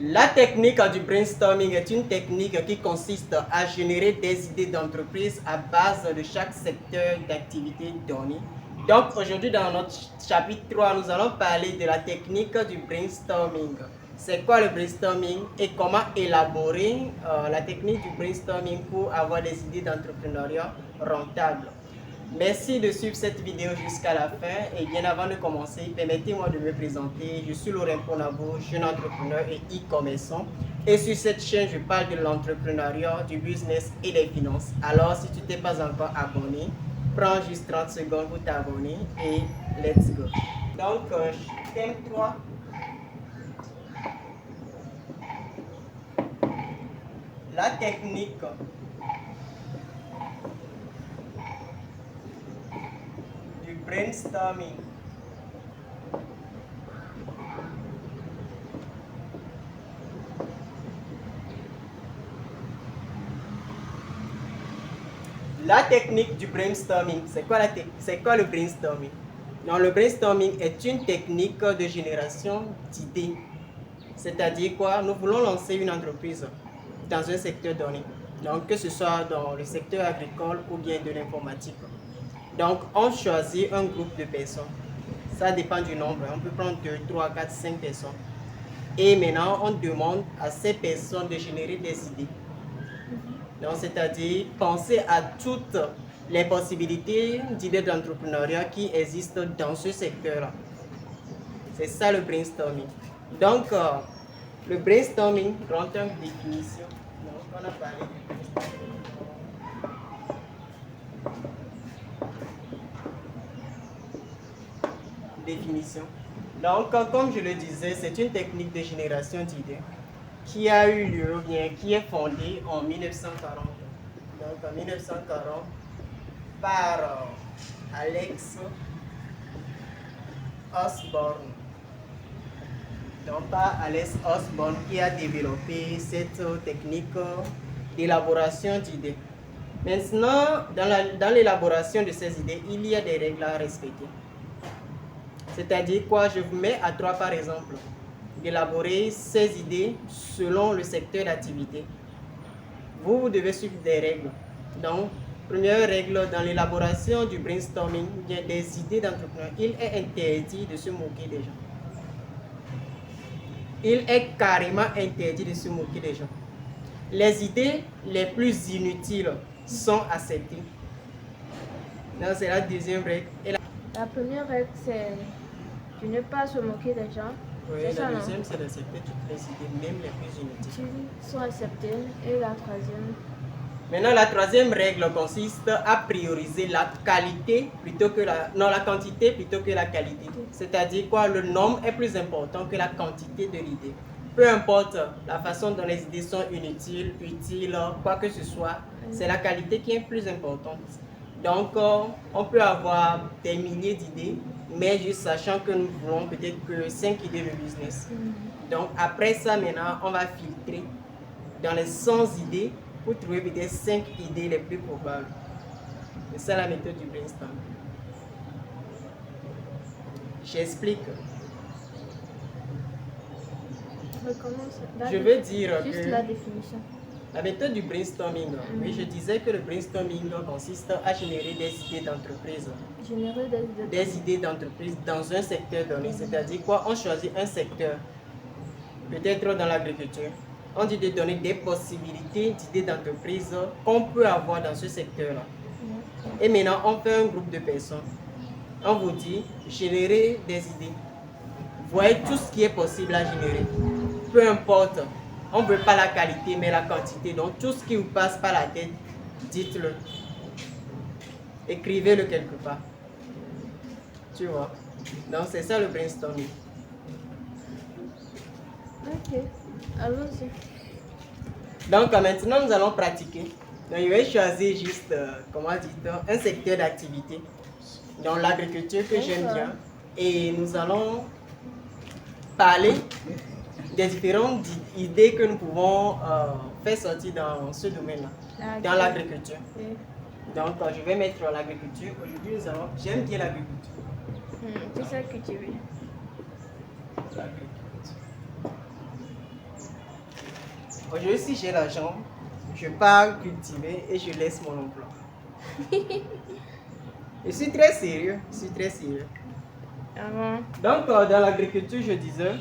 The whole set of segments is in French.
La technique du brainstorming est une technique qui consiste à générer des idées d'entreprise à base de chaque secteur d'activité donné. Donc aujourd'hui dans notre chapitre 3, nous allons parler de la technique du brainstorming. C'est quoi le brainstorming et comment élaborer la technique du brainstorming pour avoir des idées d'entrepreneuriat rentables. Merci de suivre cette vidéo jusqu'à la fin et bien avant de commencer, permettez-moi de me présenter. Je suis Laurent Ponabo, jeune entrepreneur et e-commerçant. Et sur cette chaîne, je parle de l'entrepreneuriat, du business et des finances. Alors, si tu t'es pas encore abonné, prends juste 30 secondes pour t'abonner et let's go. Donc, thème 3. La technique du brainstorming. La technique du brainstorming, c'est quoi le brainstorming? Donc, le brainstorming est une technique de génération d'idées. C'est-à-dire quoi? Nous voulons lancer une entreprise dans un secteur donné. Donc, que ce soit dans le secteur agricole ou bien de l'informatique. Donc, on choisit un groupe de personnes. Ça dépend du nombre. On peut prendre 2, 3, 4, 5 personnes. Et maintenant, on demande à ces personnes de générer des idées. Donc, c'est-à-dire penser à toutes les possibilités d'idées d'entrepreneuriat qui existent dans ce secteur-là. C'est ça le brainstorming. Donc, le brainstorming rentre en définition. Donc, on a parlé de brainstorming. Définition. Donc, comme je le disais, c'est une technique de génération d'idées qui a eu lieu, bien, qui est fondée en 1940. Donc, en 1940, par Alex Osborne. Donc, par Alex Osborne qui a développé cette technique d'élaboration d'idées. Maintenant, dans l'élaboration de ces idées, il y a des règles à respecter. C'est-à-dire quoi? Je vous mets à 3 par exemple. D'élaborer ces idées selon le secteur d'activité. Vous devez suivre des règles. Donc, première règle, dans l'élaboration du brainstorming, des idées d'entrepreneur, il est interdit de se moquer des gens. Il est carrément interdit de se moquer des gens. Les idées les plus inutiles sont acceptées. Donc, c'est la deuxième règle. Et la première règle, c'est de ne pas se moquer des gens. oui, la deuxième, c'est d'accepter toutes les idées, même les plus inutiles. Sont acceptées. Et la troisième? Maintenant, la troisième règle consiste à prioriser la qualité plutôt que la quantité plutôt que la qualité. C'est-à-dire quoi? Le nombre est plus important que la quantité de l'idée. Peu importe la façon dont les idées sont inutiles, utiles, quoi que ce soit, c'est la qualité qui est plus importante. Donc, on peut avoir des milliers d'idées, mais juste sachant que nous voulons peut-être que 5 idées de business. Donc, après ça, maintenant, on va filtrer dans les 100 idées pour trouver peut-être 5 idées les plus probables. C'est ça la méthode du brainstorming. J'explique. Je veux dire juste que la définition. La méthode du brainstorming, oui, je disais que le brainstorming consiste à générer des idées d'entreprise. Générer des idées d'entreprise dans un secteur donné. C'est-à-dire quoi? On choisit un secteur, peut-être dans l'agriculture. On dit de donner des possibilités d'idées d'entreprise qu'on peut avoir dans ce secteur-là. Et maintenant, on fait un groupe de personnes. On vous dit, générer des idées. Voyez tout ce qui est possible à générer. Peu importe. On ne veut pas la qualité, mais la quantité. Donc, tout ce qui vous passe par la tête, dites-le. Écrivez-le quelque part. Tu vois? Donc, c'est ça le brainstorming. Ok, allons-y. Donc, maintenant, nous allons pratiquer. Donc, je vais choisir juste, comment dit-on, un secteur d'activité. Dans l'agriculture que j'aime bien. Et nous allons parler des différentes idées que nous pouvons faire sortir dans ce domaine-là, dans l'agriculture. Donc, je vais mettre l'agriculture. Aujourd'hui, j'aime bien l'agriculture. Tu sais cultiver. L'agriculture. Aujourd'hui, si j'ai l'argent, je pars cultiver et je laisse mon emploi. Je suis très sérieux, Ah bon? Donc, dans l'agriculture, je disais,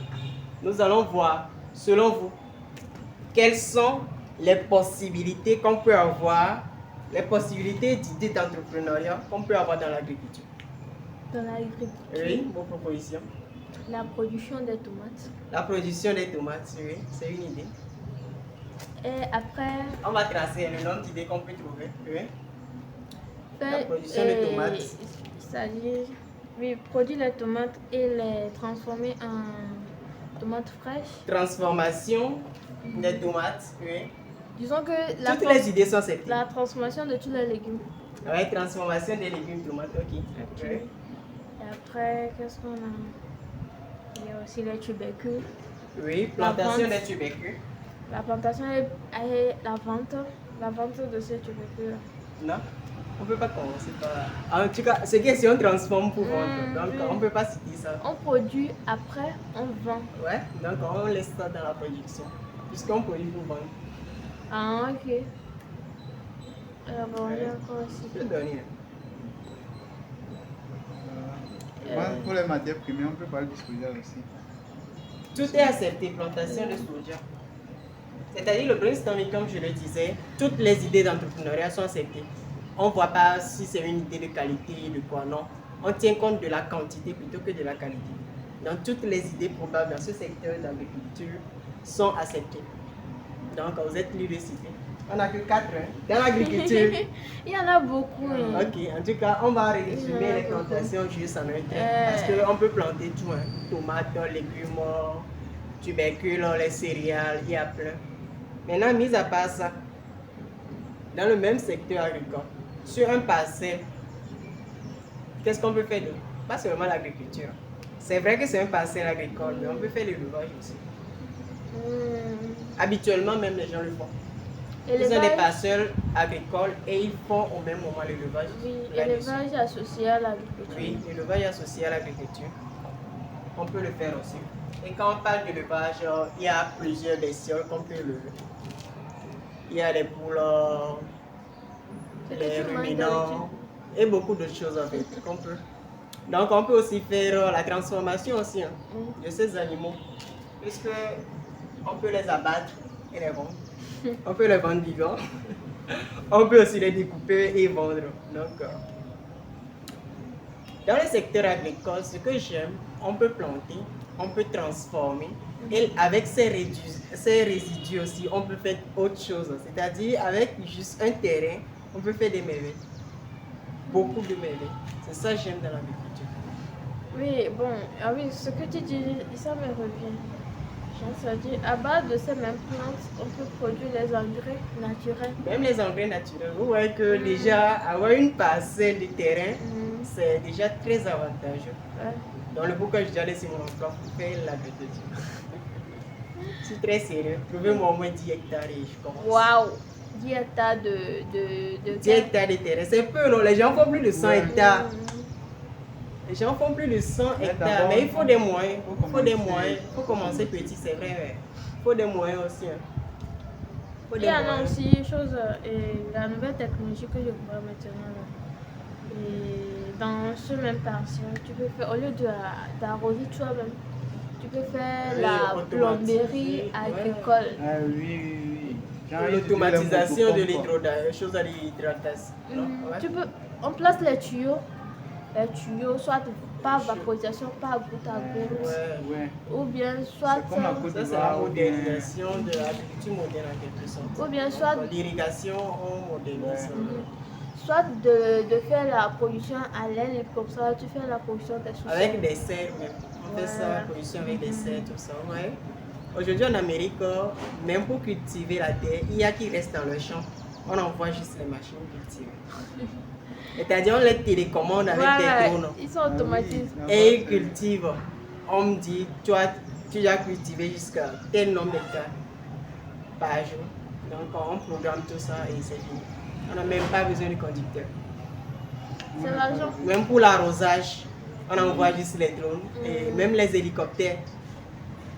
nous allons voir, selon vous, quelles sont les possibilités qu'on peut avoir, les possibilités d'idées d'entrepreneuriat qu'on peut avoir dans l'agriculture. Dans l'agriculture. Oui, vos propositions. La production des tomates. La production des tomates, oui, c'est une idée. Et après, On va tracer le nombre d'idées qu'on peut trouver. Oui. La faire, production de tomates. c'est-à-dire, oui, produire les tomates et les transformer en tomates fraîches. Transformation des tomates, oui. Disons que Toutes les idées sont acceptées. la transformation de tous les légumes. Oui, transformation des légumes tomates, ok. Ok. Oui. Et après, qu'est-ce qu'on a? Il y a aussi les tubercules. Oui, plantation vente. des tubercules. La plantation et la vente de ces tubercules. Non, on ne peut pas commencer par là. En tout cas, ce qui est si on transforme pour vendre. Donc, oui. on ne peut pas citer ça. On produit, après, on vend. Ouais, donc on laisse ça dans la production. Puisqu'on produit pour vendre. Ah, ok. Bon, il y a encore aussi. Je peux donner. Pour les matières premières, on peut parler du soja aussi. Tout est accepté, plantation de soja. C'est-à-dire le brainstorming, comme je le disais, toutes les idées d'entrepreneuriat sont acceptées. On ne voit pas si c'est une idée de qualité, de quoi, non. On tient compte de la quantité plutôt que de la qualité. Donc toutes les idées probables dans ce secteur d'agriculture sont acceptées. Donc vous êtes libre de citer. On n'a que 4 dans l'agriculture. Il y en a beaucoup. Hein. Ok, en tout cas, on va résumer Il y en a les beaucoup. plantations juste en un trait. Parce qu'on peut planter tout, hein. Tomates, légumes, tubercules, les céréales, il y a plein. Maintenant, mis à part ça, dans le même secteur agricole, sur un parcelle, qu'est-ce qu'on peut faire d'autre? Pas seulement l'agriculture. C'est vrai que c'est un parcelle agricole, mais on peut faire l'élevage aussi. Habituellement, même les gens le font. Ils ont des parcelles agricoles et ils font au même moment l'élevage. Oui, l'élevage associé à l'agriculture. Oui, l'élevage associé à l'agriculture. On peut le faire aussi. Et quand on parle d'élevage, il y a plusieurs bestioles qu'on peut élever. Il y a les poules, les ruminants et beaucoup d'autres choses en fait qu'on peut. Donc on peut aussi faire la transformation aussi hein, de ces animaux. Puisque on peut les abattre et les vendre. On peut les vendre vivants. On peut aussi les découper et vendre. Donc, dans le secteur agricole, ce que j'aime, on peut planter, on peut transformer. Et avec ces résidus aussi, on peut faire autre chose. C'est-à-dire, avec juste un terrain, on peut faire des merveilles. Beaucoup de merveilles. C'est ça que j'aime dans l'agriculture. Oui, bon, ah oui, ce que tu dis, ça me revient. C'est-à-dire, à base de ces mêmes plantes, on peut produire les engrais naturels. Même les engrais naturels, vous voyez que déjà avoir une parcelle de terrain, c'est déjà très avantageux. Ouais. Dans le pourquoi je dois laisser mon emploi pour faire l'agriculture. Je suis très sérieux. Trouvez-moi au moins 10 hectares et je commence. Waouh! 10 hectares de 10 hectares de terrain, c'est peu, non? Les gens font plus de 100 hectares. Les gens font plus de 100 hectares, mais il faut des moyens. Il faut des moyens. Il faut commencer petit, c'est vrai. Il faut des moyens aussi. Il y en a aussi chose, la nouvelle technologie que je vois maintenant. Là. Et dans ce même parcelle, tu peux faire, au lieu d'arroser toi-même, tu peux faire la plomberie agricole. Ah oui. L'automatisation de l'hydratation, chose à l'hydratation. On place les tuyaux, soit par vaporisation, par goutte à goutte, ou bien soit ça c'est la modernisation de l'agriculture moderne en quelque sorte. Ou bien soit l'irrigation en modernisation. Soit de faire la production à l'aile, comme ça tu fais la production des sous-sols. Avec des serres même. On fait ça, la production avec des serres, tout ça. Ouais. Aujourd'hui en Amérique, même pour cultiver la terre, il y a qui restent dans le champ. On envoie juste les machines cultiver. C'est-à-dire on les télécommande avec des drones. Ils sont automatisés. Et ils cultivent. On me dit, tu as cultivé jusqu'à tel nombre d'hectares par jour. Donc on programme tout ça et c'est fini. On n'a même pas besoin de conducteur. C'est l'argent. Même pour l'arrosage, on envoie juste les drones et même les hélicoptères.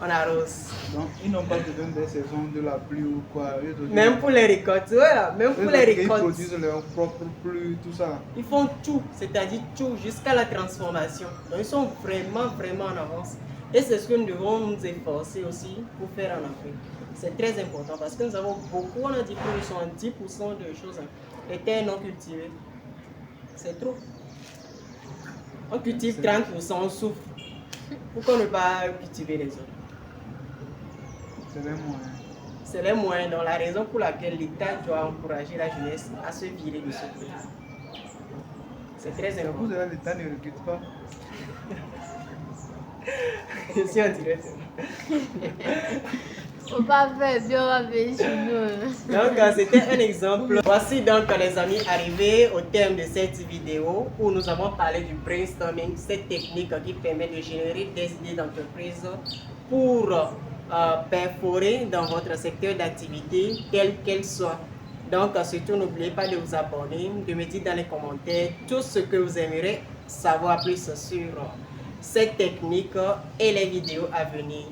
on arrose. Donc, ils n'ont pas besoin des saisons de la pluie ou quoi. Même pour les récoltes, voilà, même pour les récoltes. Ils produisent leur propre pluie, tout ça. Ils font tout, c'est-à-dire tout, jusqu'à la transformation. Donc, ils sont vraiment, vraiment en avance. Et c'est ce que nous devons nous efforcer aussi pour faire en Afrique. C'est très important parce que nous avons beaucoup, on a dit que nous sommes 10% de choses, les terres non cultivées. C'est trop. On cultive 30%, on souffre. Pourquoi ne pas cultiver les autres? C'est les moyens. C'est les moyens, donc la raison pour laquelle l'État doit encourager la jeunesse à se virer de ce côté. C'est très important. L'État ne recrute pas. Je suis en direct. Faut pas faire bien, on va venir chez nous. Donc, c'était un exemple. Voici donc, les amis, arrivés au terme de cette vidéo où nous avons parlé du brainstorming, cette technique qui permet de générer des idées d'entreprise pour perforer dans votre secteur d'activité, quelle qu'elle soit. Donc, surtout, n'oubliez pas de vous abonner, de me dire dans les commentaires tout ce que vous aimeriez savoir plus sur cette technique et les vidéos à venir.